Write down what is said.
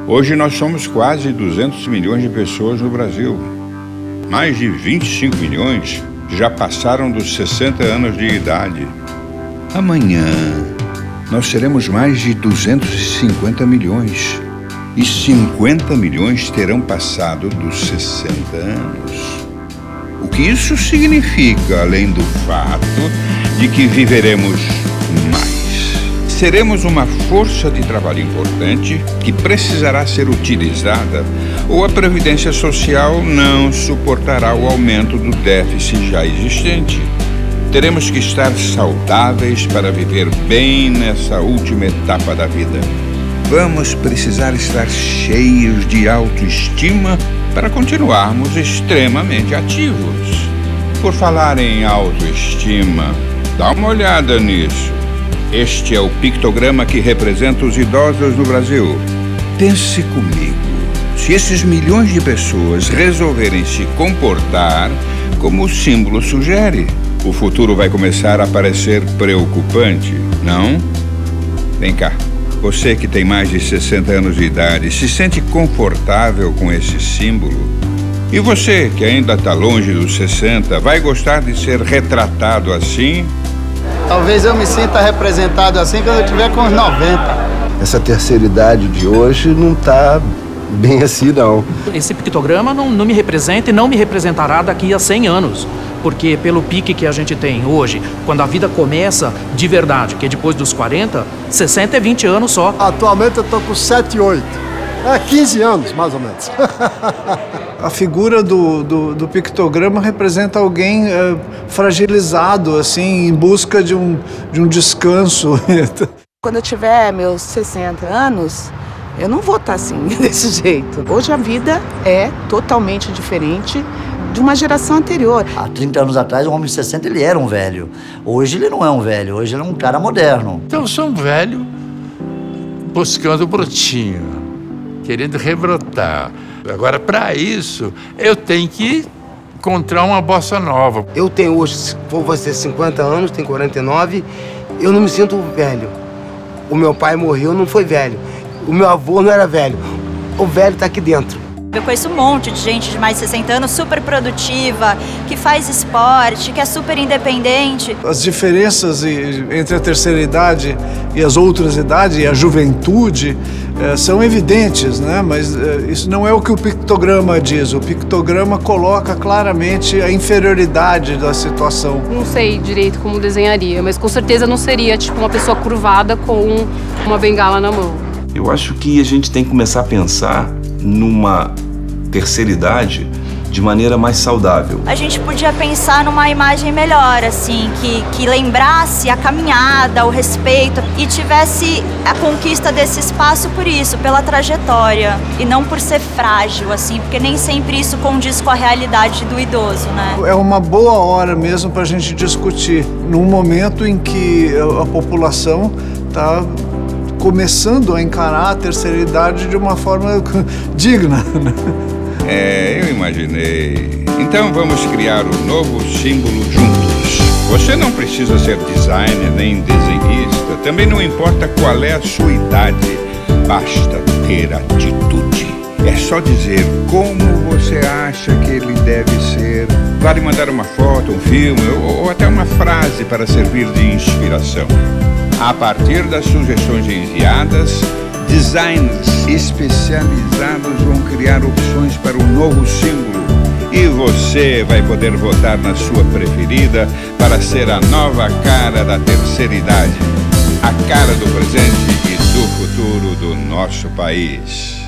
Hoje nós somos quase 200 milhões de pessoas no Brasil. Mais de 25 milhões já passaram dos 60 anos de idade. Amanhã nós seremos mais de 250 milhões. E 50 milhões terão passado dos 60 anos. O que isso significa, além do fato de que viveremos mais? Seremos uma força de trabalho importante que precisará ser utilizada, ou a Previdência Social não suportará o aumento do déficit já existente. Teremos que estar saudáveis para viver bem nessa última etapa da vida. Vamos precisar estar cheios de autoestima para continuarmos extremamente ativos. Por falar em autoestima, dá uma olhada nisso. Este é o pictograma que representa os idosos no Brasil. Pense comigo, se esses milhões de pessoas resolverem se comportar como o símbolo sugere, o futuro vai começar a parecer preocupante, não? Vem cá. Você que tem mais de 60 anos de idade, se sente confortável com esse símbolo? E você que ainda está longe dos 60, vai gostar de ser retratado assim? Talvez eu me sinta representado assim quando eu tiver com uns 90. Essa terceira idade de hoje não está bem assim, não. Esse pictograma não me representa e não me representará daqui a 100 anos. Porque pelo pique que a gente tem hoje, quando a vida começa de verdade, que é depois dos 40, 60 é 20 anos só. Atualmente eu tô com 7, 8. 15 anos, mais ou menos. A figura do pictograma representa alguém fragilizado, assim, em busca de um descanso. Quando eu tiver meus 60 anos, eu não vou estar assim, desse jeito. Hoje a vida é totalmente diferente de uma geração anterior. Há 30 anos atrás, um homem de 60, ele era um velho. Hoje ele não é um velho, hoje ele é um cara moderno. Então eu sou um velho buscando o brotinho, querendo rebrotar. Agora, para isso, eu tenho que encontrar uma bossa nova. Eu tenho hoje, vou fazer 50 anos, tenho 49, eu não me sinto velho. O meu pai morreu, não foi velho. O meu avô não era velho. O velho está aqui dentro. Eu conheço um monte de gente de mais de 60 anos, super produtiva, que faz esporte, que é super independente. As diferenças entre a terceira idade e as outras idades, e a juventude, são evidentes, né? Mas isso não é o que o pictograma diz. O pictograma coloca claramente a inferioridade da situação. Não sei direito como desenharia, mas com certeza não seria tipo uma pessoa curvada com uma bengala na mão. Eu acho que a gente tem que começar a pensar numa terceira idade de maneira mais saudável. A gente podia pensar numa imagem melhor, assim, que lembrasse a caminhada, o respeito e tivesse a conquista desse espaço por isso, pela trajetória e não por ser frágil, assim, porque nem sempre isso condiz com a realidade do idoso, né? É uma boa hora mesmo para a gente discutir, num momento em que a população está começando a encarar a terceira idade de uma forma digna. Eu imaginei. Então vamos criar um novo símbolo juntos. Você não precisa ser designer nem desenhista, também não importa qual é a sua idade, basta ter atitude. É só dizer como você acha que ele deve ser. Vale mandar uma foto, um filme ou até uma frase para servir de inspiração. A partir das sugestões enviadas, designers especializados vão criar opções para um novo símbolo e você vai poder votar na sua preferida para ser a nova cara da terceira idade, a cara do presente e do futuro do nosso país.